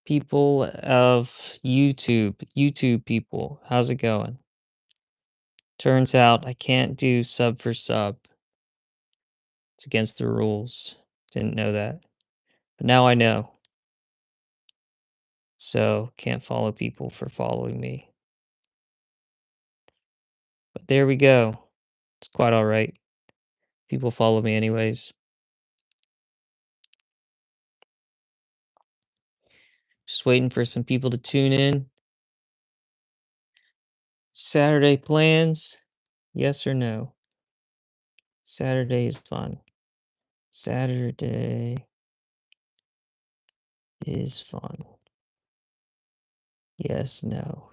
People of YouTube people, how's it going? Turns out I can't do sub for sub. It's against the rules. Didn't know that. But now I know. So can't follow people for following me. But there we go. It's quite all right. People follow me anyways. Just waiting for some people to tune in. Saturday plans? Yes or no? Saturday is fun. Saturday is fun. Yes, no.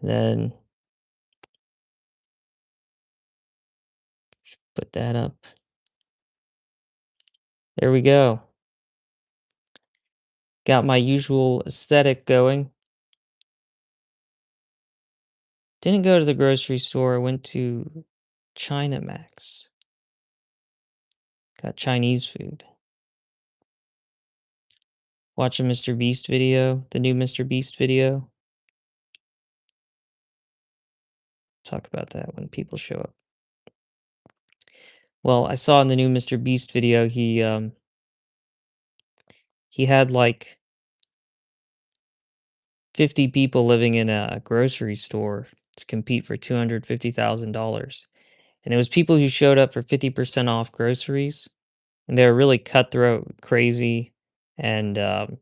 Then put that up. There we go. Got my usual aesthetic going. Didn't go to the grocery store. I went to China Max. Got Chinese food. Watch a Mr. Beast video, the new Mr. Beast video. Talk about that when people show up. Well, I saw in the new Mr. Beast video he had like 50 people living in a grocery store to compete for $250,000. And it was people who showed up for 50% off groceries. And they were really cutthroat, crazy, and kind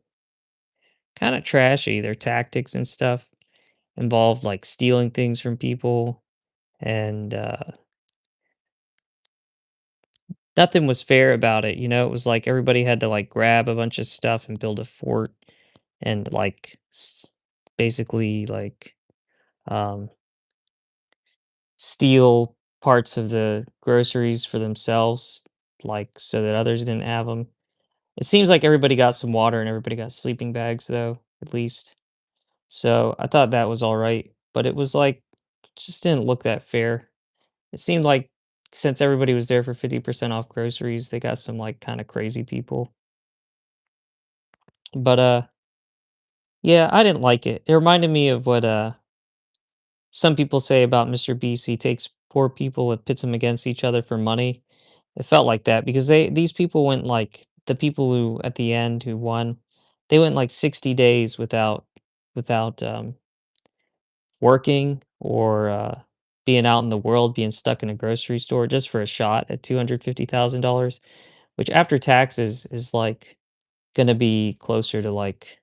of trashy. Their tactics and stuff involved like stealing things from people, and nothing was fair about it. It was like everybody had to like grab a bunch of stuff and build a fort, and like basically like um, steal parts of the groceries for themselves, like so that others didn't have them. It seems like everybody got some water and everybody got sleeping bags, though, at least. So I thought that was all right, but it was like just didn't look that fair. It seemed like since everybody was there for 50% off groceries, they got some like kind of crazy people. But yeah, I didn't like it. It reminded me of what some people say about Mr. Beast. He takes poor people and pits them against each other for money. It felt like that because these people went like the people who at the end who won, they went like 60 days without working or being out in the world, being stuck in a grocery store just for a shot at $250,000, which after taxes is like going to be closer to like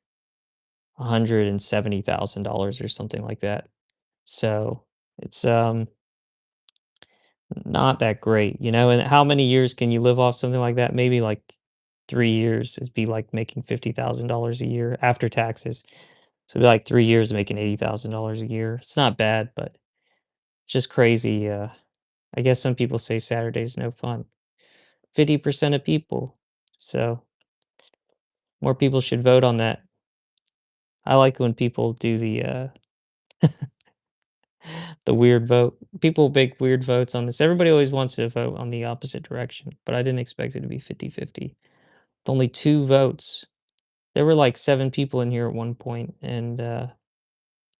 $170,000 or something like that. So it's not that great, And how many years can you live off something like that? Maybe like 3 years. It'd be like making $50,000 a year after taxes. So it'd be like 3 years of making $80,000 a year. It's not bad, but just crazy. I guess some people say Saturday's no fun. 50% of people. So more people should vote on that. I like when people do the weird vote. People make weird votes on this. Everybody always wants to vote on the opposite direction, but I didn't expect it to be 50-50. With only 2 votes. There were like 7 people in here at one point, and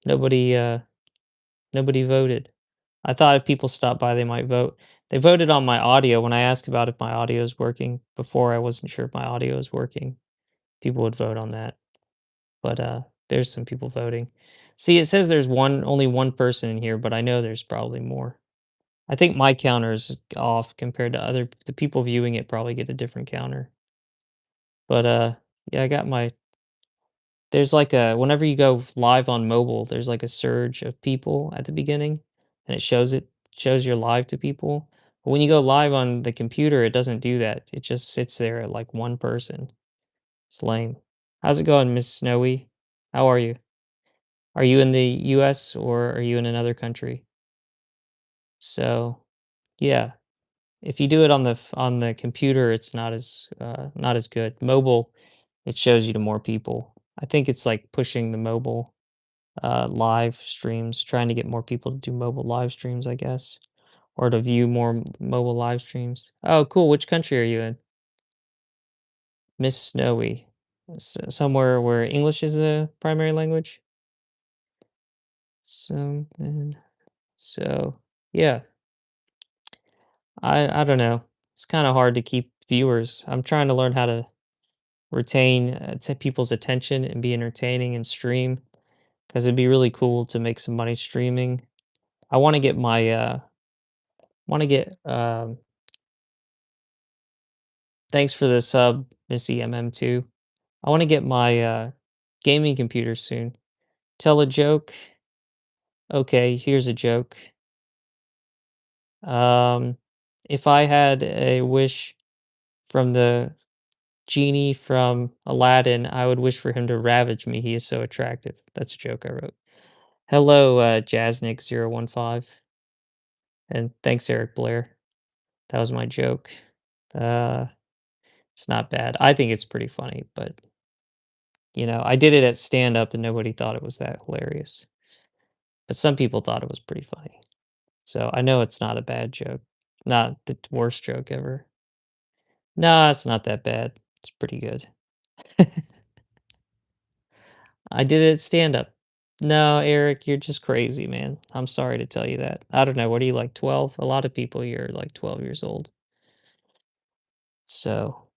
nobody nobody voted. I thought if people stopped by, they might vote. They voted on my audio. When I asked about if my audio is working before, I wasn't sure if my audio is working. People would vote on that. But there's some people voting. See, it says there's only one person in here, but I know there's probably more. I think my counter is off compared to the people viewing it probably get a different counter. But yeah, I got my there's like a whenever you go live on mobile, there's like a surge of people at the beginning, and it shows you're live to people. But when you go live on the computer, it doesn't do that. It just sits there at like one person. It's lame. How's it going, Miss Snowy? How are you? Are you in the US or are you in another country? So, yeah, if you do it on the computer, it's not as good. Mobile, it shows you to more people. I think it's like pushing the mobile live streams, trying to get more people to do mobile live streams, I guess, or to view more mobile live streams. Oh, cool. Which country are you in? Miss Snowy. Somewhere where English is the primary language? Something. So, yeah, I don't know. It's kinda hard to keep viewers. I'm trying to learn how to retain, people's attention and be entertaining and stream, because 'cause it'd be really cool to make some money streaming. I wanna get, thanks for the sub, Missy MM2. I wanna get my, gaming computer soon. Tell a joke. Okay, here's a joke. Um, if I had a wish from the genie from Aladdin, I would wish for him to ravage me. He is so attractive. That's a joke I wrote. Hello, Jasnick015. And thanks, Eric Blair. That was my joke. Uh, it's not bad. I think it's pretty funny, but I did it at stand up and nobody thought it was that hilarious. But some people thought it was pretty funny. So I know it's not a bad joke. Not the worst joke ever. No, it's not that bad. It's pretty good. I did it stand up. No, Eric, you're just crazy, man. I'm sorry to tell you that. I don't know. What are you like 12? A lot of people here are like 12 years old. So,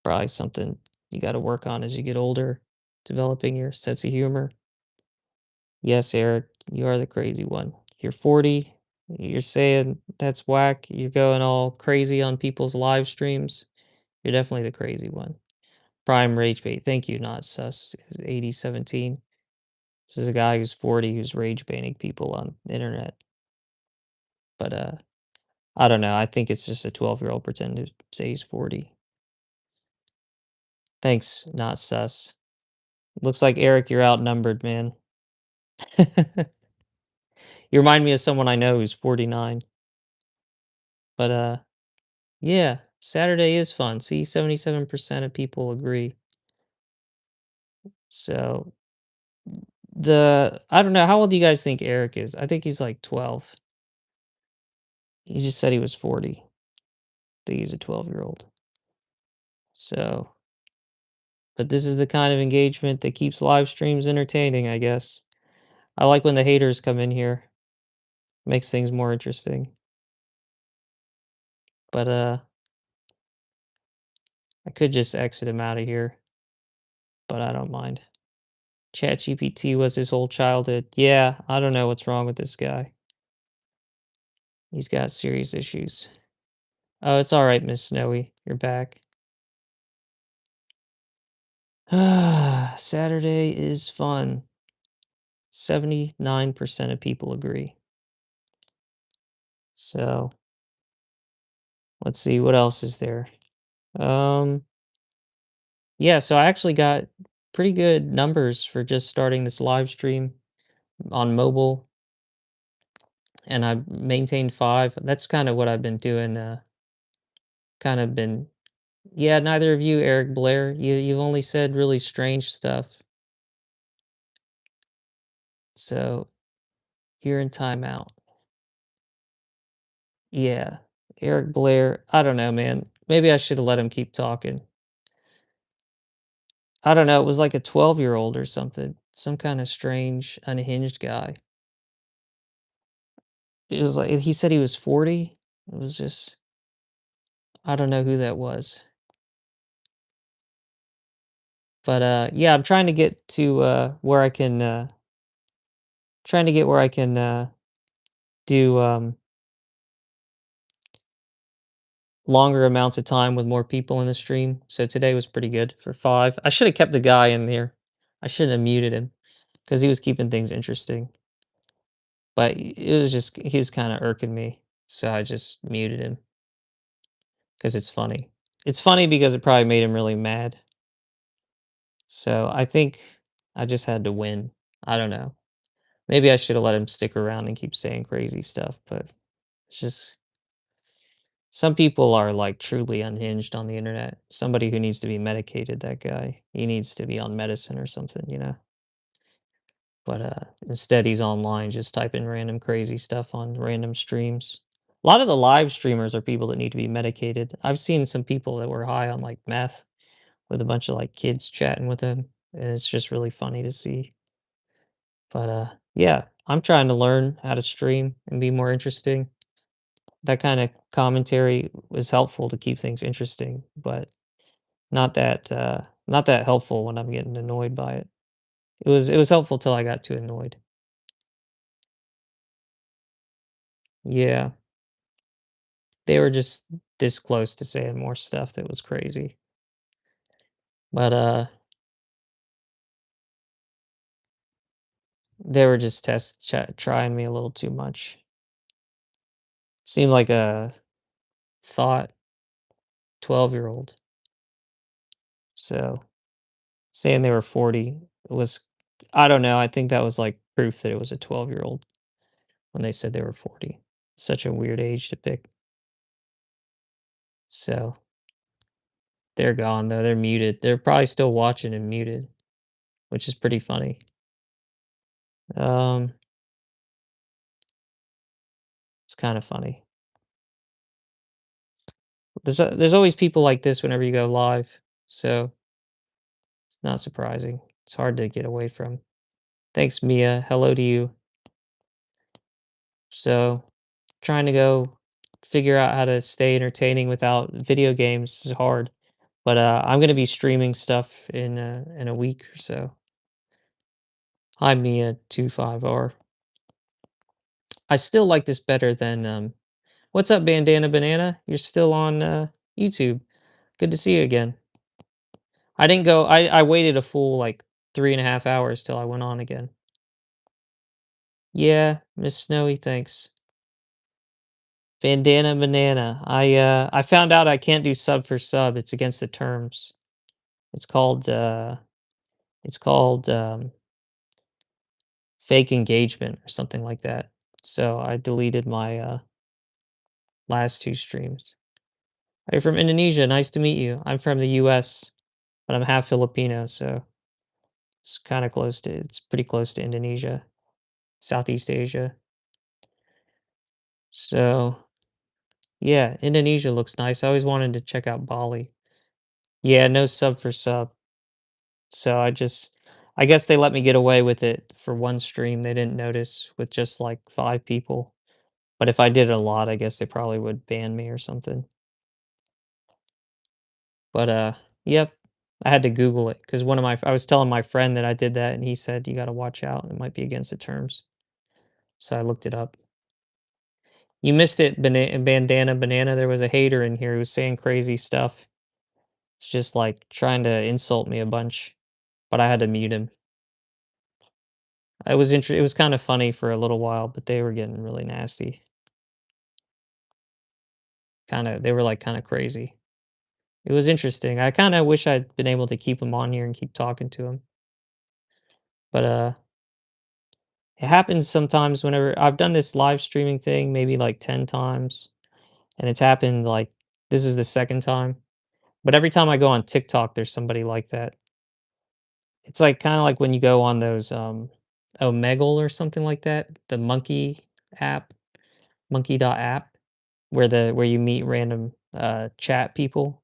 probably something you got to work on as you get older, developing your sense of humor. Yes, Eric, you are the crazy one. You're 40. You're saying that's whack. You're going all crazy on people's live streams. You're definitely the crazy one. Prime rage bait. Thank you, not sus. 8017. This is a guy who's 40 who's rage baiting people on the internet. But I don't know. I think it's just a 12-year-old pretending to say he's 40. Thanks, not sus. Looks like Eric, you're outnumbered, man. You remind me of someone I know who's 49. But yeah, Saturday is fun. See, 77% of people agree. So I don't know, how old do you guys think Eric is? I think he's like 12. He just said he was 40. I think he's a 12-year-old. So, but this is the kind of engagement that keeps live streams entertaining, I guess. I like when the haters come in here. Makes things more interesting. But I could just exit him out of here, but I don't mind. ChatGPT was his whole childhood. Yeah, I don't know what's wrong with this guy. He's got serious issues. Oh, it's all right, Miss Snowy. You're back. Saturday is fun. 79% of people agree. So let's see what else is there. Um, yeah, so I actually got pretty good numbers for just starting this live stream on mobile, and I maintained 5. That's kind of what I've been doing. Kind of been, yeah. Neither of you, Eric Blair. You've only said really strange stuff, so you're in timeout. Yeah, Eric Blair. I don't know, man. Maybe I should have let him keep talking. I don't know. It was like a 12-year-old or something. Some kind of strange, unhinged guy. It was like he said he was 40. It was just, I don't know who that was. But yeah, I'm trying to get to where I can do longer amounts of time with more people in the stream. So today was pretty good for 5. I should have kept the guy in there. I shouldn't have muted him because he was keeping things interesting. But it was just he was kind of irking me, so I just muted him because it's funny. It's funny because it probably made him really mad. So I think I just had to win. I don't know. Maybe I should have let him stick around and keep saying crazy stuff, but it's just some people are like truly unhinged on the internet. Somebody who needs to be medicated, that guy. He needs to be on medicine or something. But instead he's online just typing random crazy stuff on random streams. A lot of the live streamers are people that need to be medicated. I've seen some people that were high on like meth with a bunch of like kids chatting with him. And it's just really funny to see. But yeah, I'm trying to learn how to stream and be more interesting. That kind of commentary was helpful to keep things interesting, but not that helpful when I'm getting annoyed by it. It was helpful till I got too annoyed. Yeah, they were just this close to saying more stuff that was crazy. But they were just trying me a little too much. Seemed like a thought 12-year-old. So saying they were 40 was, I don't know, I think that was like proof that it was a 12-year-old when they said they were 40. Such a weird age to pick. So they're gone though. They're muted. They're probably still watching and muted, which is pretty funny. Um, it's kind of funny. There's always people like this whenever you go live, so it's not surprising. It's hard to get away from. Thanks, Mia. Hello to you. So, trying to go figure out how to stay entertaining without video games is hard. But I'm gonna be streaming stuff in a week or so. Hi, Mia25R. I still like this better than what's up, Bandana Banana? You're still on YouTube. Good to see you again. I didn't go. I waited a full like 3.5 hours till I went on again. Yeah, Miss Snowy, thanks. Bandana Banana. I found out I can't do sub for sub. It's against the terms. It's called fake engagement or something like that. So I deleted my last two streams. Are you from Indonesia? Nice to meet you. I'm from the US, but I'm half Filipino, so it's pretty close to Indonesia, Southeast Asia. So yeah, Indonesia looks nice. I always wanted to check out Bali. Yeah, no sub for sub. So I guess they let me get away with it for one stream. They didn't notice with just like 5 people. But if I did it a lot, I guess they probably would ban me or something. But yep. I had to Google it because I was telling my friend that I did that and he said you got to watch out. It might be against the terms. So I looked it up. You missed it, Bandana Banana. There was a hater in here who was saying crazy stuff. It's just like trying to insult me a bunch, but I had to mute him. It was kind of funny for a little while, but they were getting really nasty. They were like kind of crazy. It was interesting. I kind of wish I'd been able to keep him on here and keep talking to him. But it happens sometimes whenever I've done this live streaming thing maybe like 10 times and it's happened like this is the second time. But every time I go on TikTok there's somebody like that. It's like kind of like when you go on those Omegle or something like that, the monkey app, monkey.app where you meet random chat people.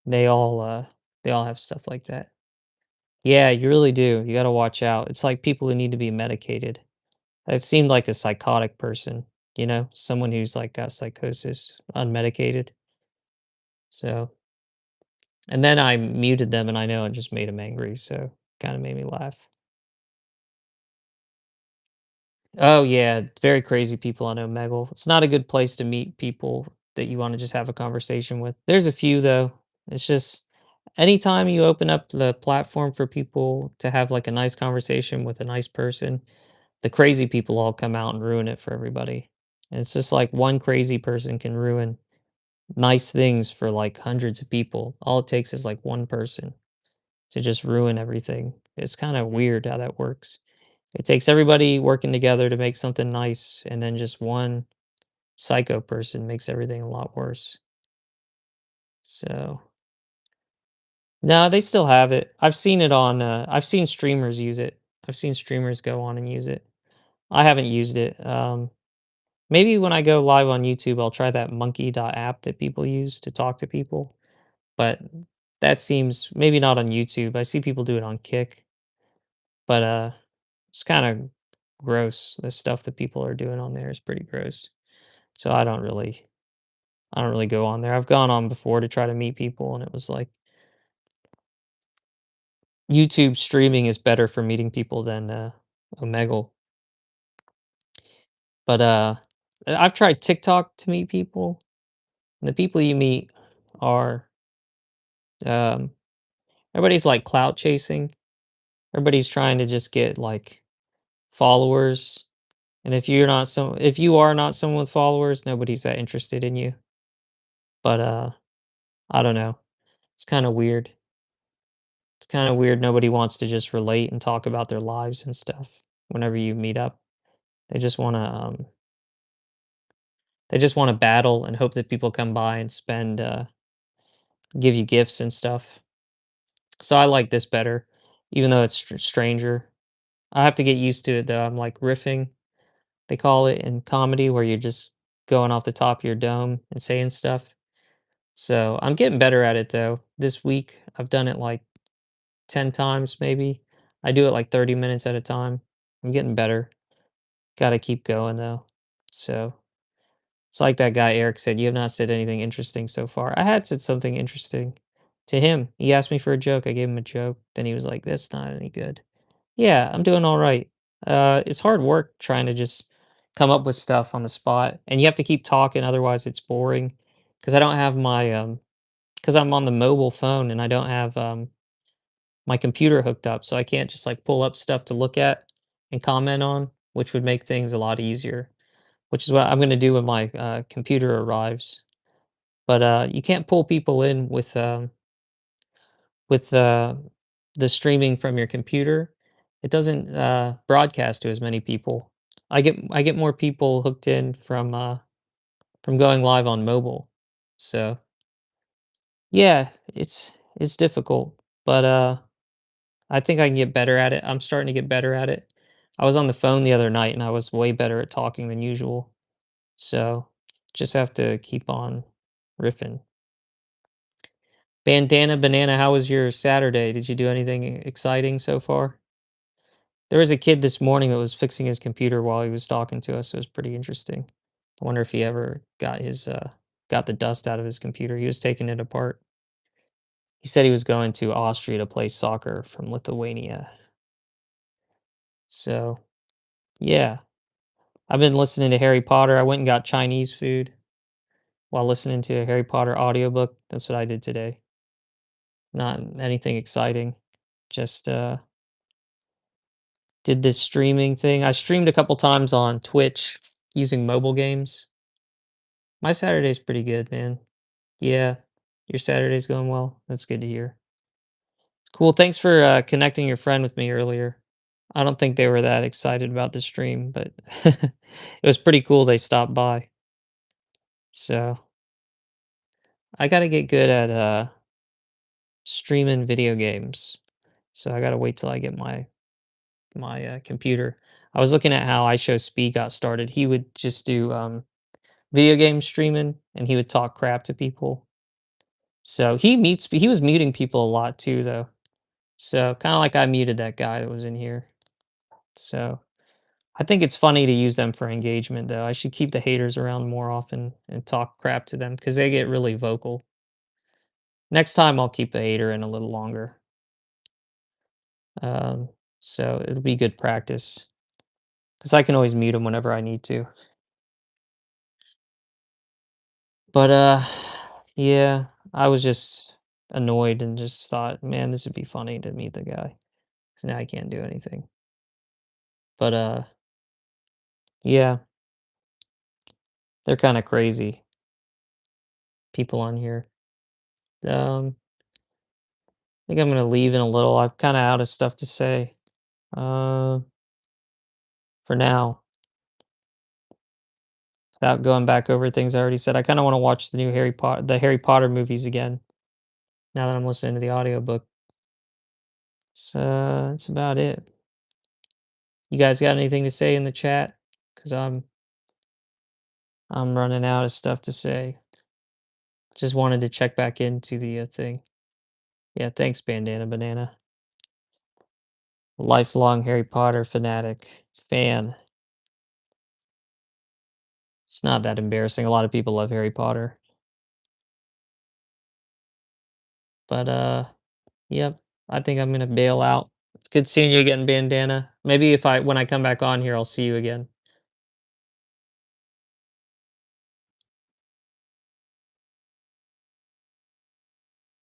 They all they all have stuff like that. Yeah, you really do. You got to watch out. It's like people who need to be medicated. It seemed like a psychotic person, someone who's like got psychosis, unmedicated. So, and then I muted them and I know it just made them angry. So, kind of made me laugh. Oh, yeah. Very crazy people on Omegle. It's not a good place to meet people that you want to just have a conversation with. There's a few, though. It's just anytime you open up the platform for people to have like a nice conversation with a nice person, the crazy people all come out and ruin it for everybody. And it's just like one crazy person can ruin nice things for like hundreds of people. All it takes is like one person to just ruin everything. It's kind of weird how that works. It takes everybody working together to make something nice, and then just one psycho person makes everything a lot worse. So, no, they still have it. I've seen streamers use it. I've seen streamers go on and use it. I haven't used it. Maybe when I go live on YouTube, I'll try that monkey.app that people use to talk to people. But That seems maybe not on YouTube. I see people do it on Kick, but, it's kinda gross. The stuff that people are doing on there is pretty gross. So I don't really go on there. I've gone on before to try to meet people, and it was like YouTube streaming is better for meeting people than, Omegle. But, I've tried TikTok to meet people, and the people you meet are, um everybody's, like, clout chasing. Everybody's trying to just get, like, followers, and if you are not someone with followers, nobody's that interested in you. But, I don't know. It's kinda weird. It's kinda weird nobody wants to just relate and talk about their lives and stuff whenever you meet up. They just wanna battle and hope that people come by and give you gifts and stuff. So I like this better, even though it's stranger. I have to get used to it though. I'm like riffing, they call it in comedy, where you're just going off the top of your dome and saying stuff. So I'm getting better at it though. This week I've done it like 10 times maybe. I do it like 30 minutes at a time. I'm getting better. Got to keep going though. So it's like that guy Eric said, you have not said anything interesting so far. I had said something interesting to him. He asked me for a joke. I gave him a joke. Then he was like, that's not any good. Yeah, I'm doing all right. It's hard work trying to just come up with stuff on the spot, and you have to keep talking, otherwise it's boring. Because I don't have because I'm on the mobile phone and I don't have my computer hooked up, so I can't just like pull up stuff to look at and comment on, which would make things a lot easier. Which is what I'm going to do when my computer arrives. But you can't pull people in with the streaming from your computer. It doesn't broadcast to as many people. I get more people hooked in from going live on mobile. So yeah, it's difficult, but I think I can get better at it. I'm starting to get better at it. I was on the phone the other night and I was way better at talking than usual. So just have to keep on riffing. Bandana Banana, how was your Saturday? Did you do anything exciting so far? There was a kid this morning that was fixing his computer while he was talking to us. It was pretty interesting. I wonder if he ever got the dust out of his computer. He was taking it apart. He said he was going to Austria to play soccer from Lithuania. So, yeah. I've been listening to Harry Potter. I went and got Chinese food while listening to a Harry Potter audiobook. That's what I did today. Not anything exciting. Just did this streaming thing. I streamed a couple times on Twitch using mobile games. My Saturday's pretty good, man. Yeah. Your Saturday's going well. That's good to hear. Cool. Thanks for connecting your friend with me earlier. I don't think they were that excited about the stream, but it was pretty cool they stopped by. So I got to get good at streaming video games. So I got to wait till I get my computer. I was looking at how Speed got started. He would just do video game streaming, and he would talk crap to people. So he was muting people a lot too, though. So kind of like I muted that guy that was in here. So I think it's funny to use them for engagement, though. I should keep the haters around more often and talk crap to them because they get really vocal. Next time, I'll keep the hater in a little longer. Um, so it'll be good practice because I can always mute them whenever I need to. But yeah, I was just annoyed and just thought, man, this would be funny to meet the guy. So now I can't do anything. But yeah, they're kind of crazy people on here. I think I'm gonna leave in a little. I'm kind of out of stuff to say. Uh, for now, without going back over things I already said, I kind of want to watch the Harry Potter movies again. Now that I'm listening to the audiobook. So that's about it. You guys got anything to say in the chat? Because I'm running out of stuff to say. Just wanted to check back into the thing. Yeah, thanks, Bandana Banana. Lifelong Harry Potter fanatic. Fan. It's not that embarrassing. A lot of people love Harry Potter. But, yep, I think I'm gonna bail out. It's good seeing you again, Bandana. Maybe if I when I come back on here, I'll see you again.